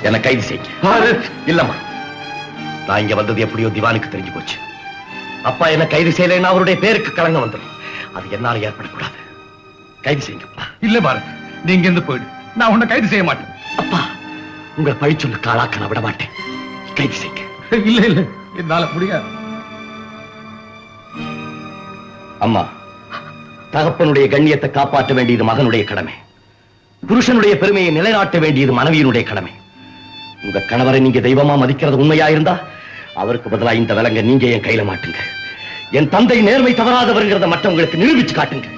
என்ன கைது செய்ய. இல்லம்மா, நான் இங்க வந்தது எப்படியோ திவானுக்கு தெரிஞ்சு போச்சு. அப்பா என்ன கைது செய்யலைன்னா அவருடைய பேருக்கு களங்கம் வந்துடும். அது என்னால ஏற்படக்கூடாது. கைது செய்யுங்கப்பா. இல்ல பாரத், நீங்க இருந்து போயிடு. நான் உன்னை கைது செய்ய மாட்டேன். அப்பா, உங்க பழிச்சொல்லு காலாக்க நான் விட மாட்டேன். கைது செய்யுங்க. இல்ல இல்ல, என்னால முடியாது. அம்மா, தகப்பனுடைய கண்ணியத்தை காப்பாற்ற வேண்டியது மகனுடைய கடமை. புருஷனுடைய பெருமையை நிலைநாட்ட வேண்டியது மனைவியினுடைய கடமை. உங்க கணவரை நீங்க தெய்வமா மதிக்கிறது உண்மையா இருந்தா அவருக்கு பதிலா இந்த விலங்க நீங்க என் கையில மாட்டுங்க. என் தந்தை நேர்மை தவறாதவர்கிறத மற்றவங்களுக்கு நிரூபிச்சு காட்டுங்க.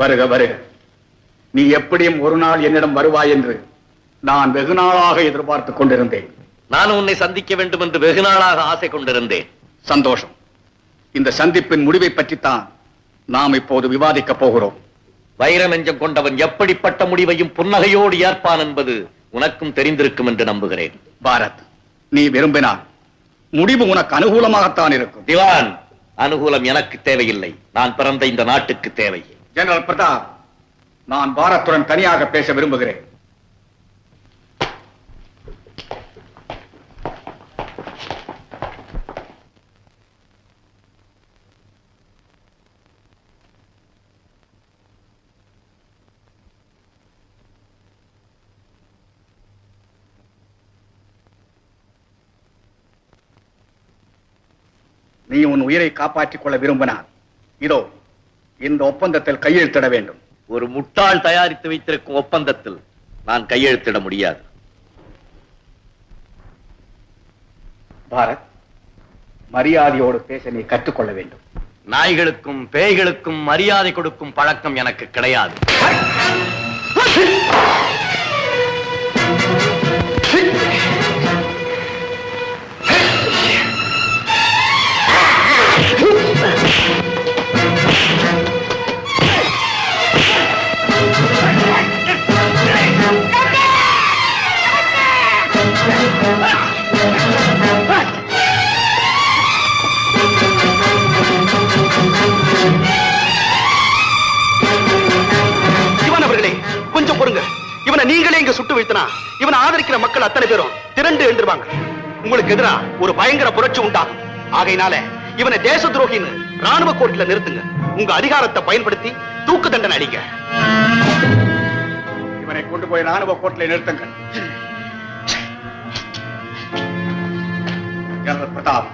வருக வருக. நீ எப்படியும் ஒரு நாள் என்னிடம் வருவாய் என்று நான் வெகு நாளாக எதிர்பார்த்துக் கொண்டிருந்தேன். நானும் உன்னை சந்திக்க வேண்டும் என்று வெகு நாளாக ஆசை கொண்டிருந்தேன். சந்தோஷம். இந்த சந்திப்பின் முடிவை பற்றித்தான் நாம் இப்போது விவாதிக்கப் போகிறோம். வைர நெஞ்சம் கொண்டவன் எப்படிப்பட்ட முடிவையும் புன்னகையோடு ஏற்பான் என்பது உனக்கும் தெரிந்திருக்கும் என்று நம்புகிறேன். பாரத், நீ விரும்பினால் முடிவு உனக்கு அனுகூலமாகத்தான் இருக்கும். திவான், அனுகூலம் எனக்கு தேவையில்லை. நான் பிறந்த இந்த நாட்டுக்கு தேவை. ஜெனரல் பிரதாப், நான் பாரத்துடன் தனியாக பேச விரும்புகிறேன். நீ உன் உயிரை காப்பாற்றிக் கொள்ள விரும்பினார் இதோ இந்த ஒப்பந்தத்தில் கையெழுத்திட வேண்டும். ஒரு முட்டாள் தயாரித்து வைத்திருக்கும் ஒப்பந்தத்தில் நான் கையெழுத்திட முடியாது. பாரத், மரியாதையோடு பேச நீ கற்றுக்கொள்ள வேண்டும். நாய்களுக்கும் பேய்களுக்கும் மரியாதை கொடுக்கும் பழக்கம் எனக்கு கிடையாது. கொஞ்சம் பொறுங்க. இவனை நீங்களே இங்க சுட்டு வைத்தனா இவனை ஆதரிக்கிற மக்கள் அத்தனை பேரும் திரண்டு எழுந்துருவாங்க. உங்களுக்கு எதிராக ஒரு பயங்கர புரட்சி உண்டாகும். ஆகையினால இவனை தேச துரோகின்னு ராணுவ கோர்ட்ல நிறுத்துங்க. உங்க அதிகாரத்தை பயன்படுத்தி தூக்கு தண்டனை அடிங்க. இவனை கொண்டு போய் ராணுவ கோர்ட்ல நிறுத்துங்க. ஜெனரல் பிரதாப்,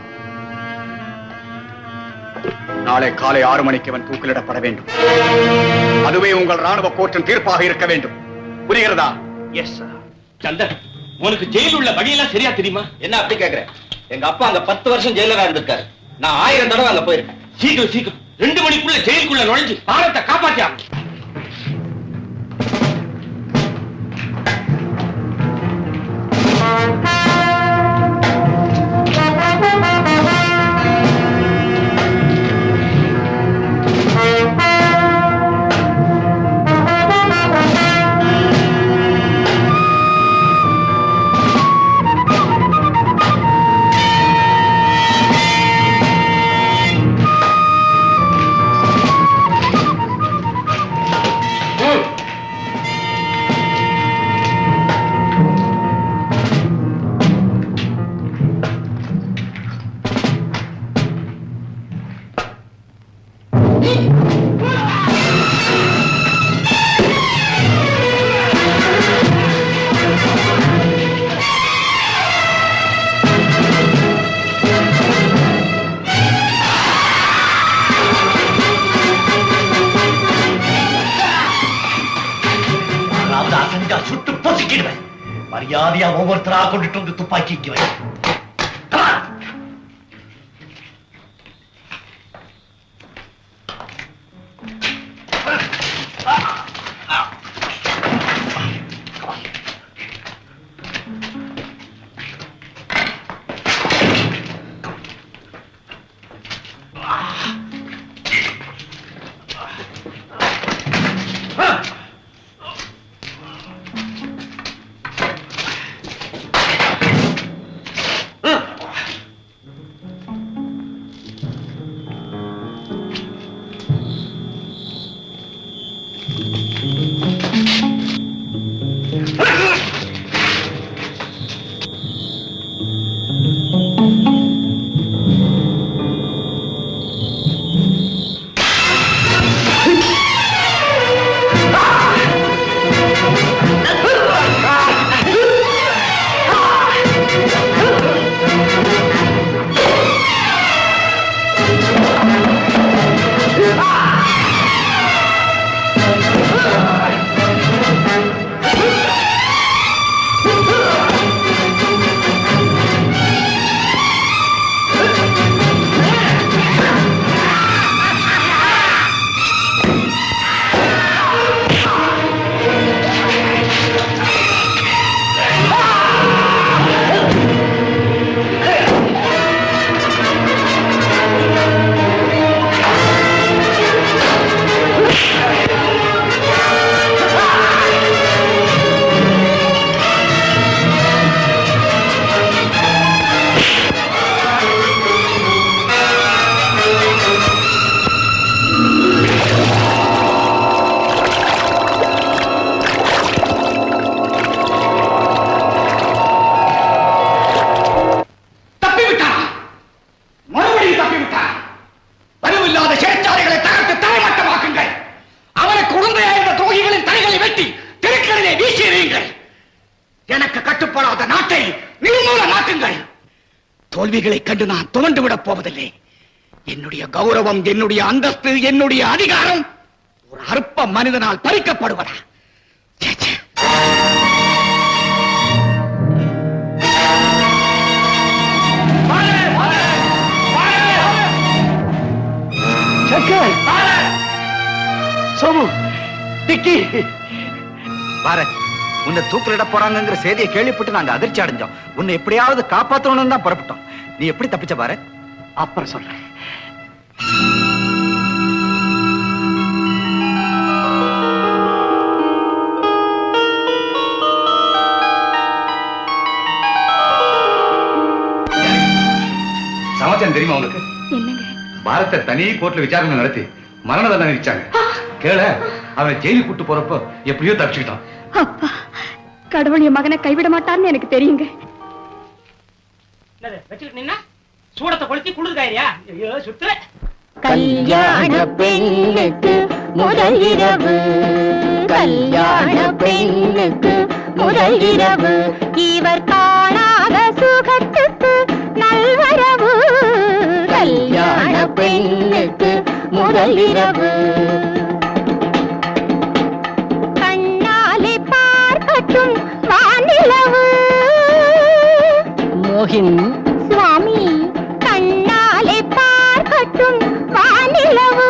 நாளை காலை 6 மணிக்கு இவன் தூக்கிலிடப்பட வேண்டும். அதுவே உங்கள் ராணுவ கோர்ட்டின் தீர்ப்பாக இருக்க வேண்டும். புரிகிறதா? Yes sir. சந்தர், உனக்கு ஜெயில் உள்ள வழியெல்லாம் சரியா தெரியுமா? என்ன அப்படி கேக்குறேன்? எங்க அப்பா அங்க 10 வருஷம் ஜெயிலரா இருந்திருக்காரு. நான் 1000 தடவை அங்க போயிருக்கேன். சீக்கிரம் சீக்கிரம் 2 மணிக்குள்ள ஜெயிலுக்குள்ள நுழைஞ்சு பாரத்தை காப்பாத்தியாங்க. சுட்டு பொசுக்கிடுவேன். மரியாதையா ஒவ்வொருத்தரா கொண்டுட்டு வந்து துப்பாக்கிக்கு வை. Come on. தோல்விகளை கண்டு நான் துவண்டு விடப் போவதில்லை. என்னுடைய கௌரவம், என்னுடைய அந்தஸ்து, என்னுடைய அதிகாரம் ஒரு அற்ப மனிதனால் பறிக்கப்படுவதா? சோமு, டிக்கி, பாரத், உன்னை தூக்கிலிட போறாங்கிற செய்தியை கேள்விப்பட்டு நாங்க அதிர்ச்சி அடைஞ்சோம். உன்னை எப்படியாவது காப்பாற்றணும்னு தான் புறப்பட்டோம். நீ எப்படி தப்பிச்ச பாரத்? அப்புறம் சொல்றேன். சமாச்சாரம் தெரியுமா உங்களுக்கு? பாரத்தை தனி கோர்ட்ல விசாரணை நடத்தி மரண தண்டனை விதிச்சாங்க. கேள, அவனை ஜெயிலுக்கு கூட்டு போறப்போ எப்படியோ தப்பிச்சுக்கிட்டான். அப்பா, கடவுள் என் மகனை கைவிட மாட்டார்னு எனக்கு தெரியுங்க. சூடத்தை கொளுத்தி குளிர்காயா சுத்து. கல்யாண பெண்ணுக்கு முதல் இரவு, கல்யாண பெண்ணுக்கு முதல் இரவு, இவர் காணாத சுகத்துக்கு நல்வரவு. கல்யாண பெண்ணுக்கு முதல் இரவு. கண்ணாலே பார்க்கட்டும் வானிலவு. மோகின் சுவாமி, கண்ணாலே பார்க்கட்டும் வானிலவு.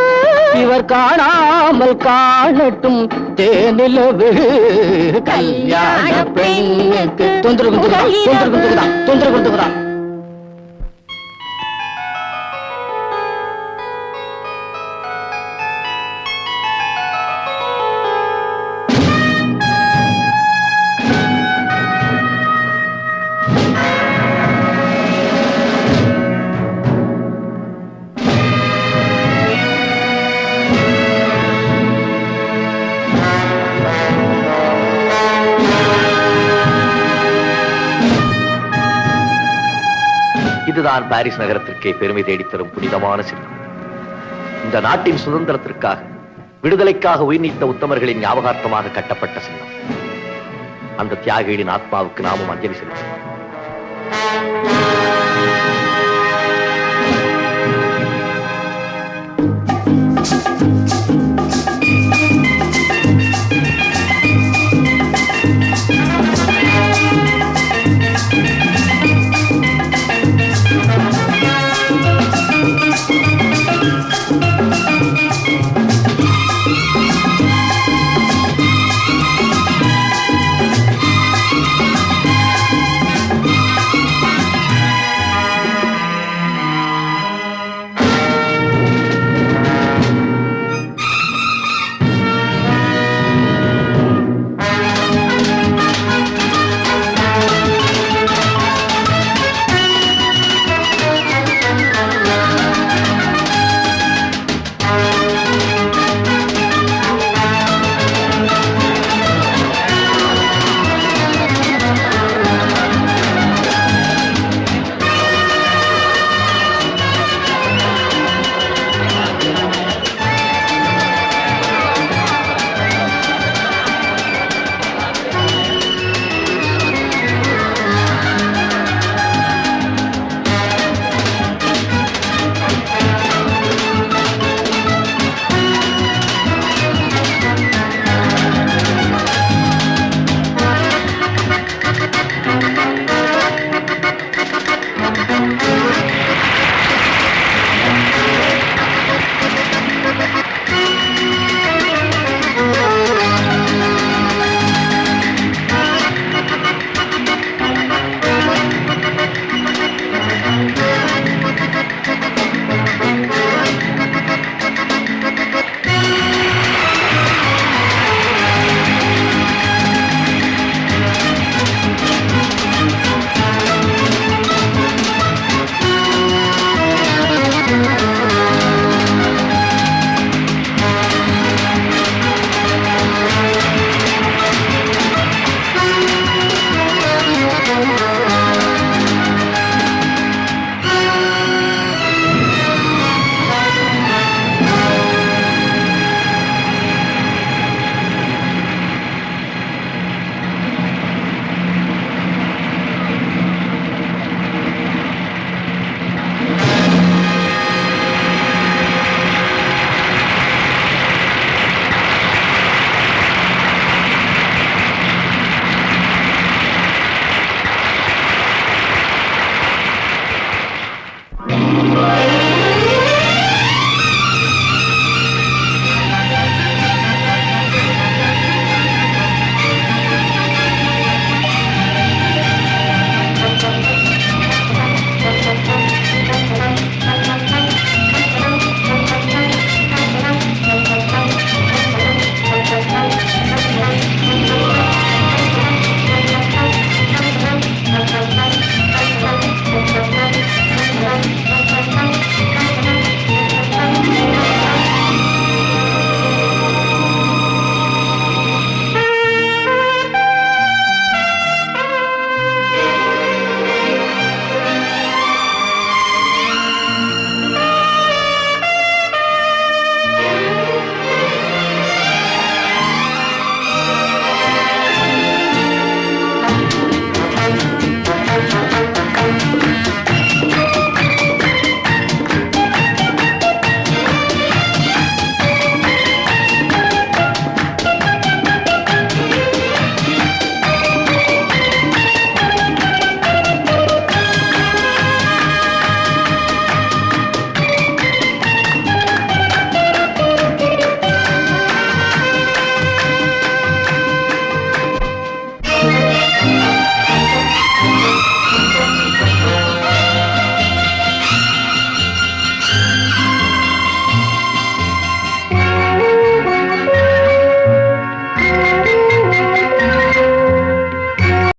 இவர் காணாமல் காணட்டும் தேனிலவு. கல்யாண பெண்ணுக்கு தொந்தரவு தொந்தரவு. இதுதான் பாரிஸ் நகரத்திற்கே பெருமை தேடித்தரும் புனிதமான சின்னம். இந்த நாட்டின் சுதந்திரத்திற்காக, விடுதலைக்காக உயிர் நீத்த உத்தமர்களின் ஞாபகார்த்தமாக கட்டப்பட்ட சின்னம். அந்த தியாகிகளின் ஆத்மாவுக்கு நாமும் அஞ்சலி செலுத்துவோம்.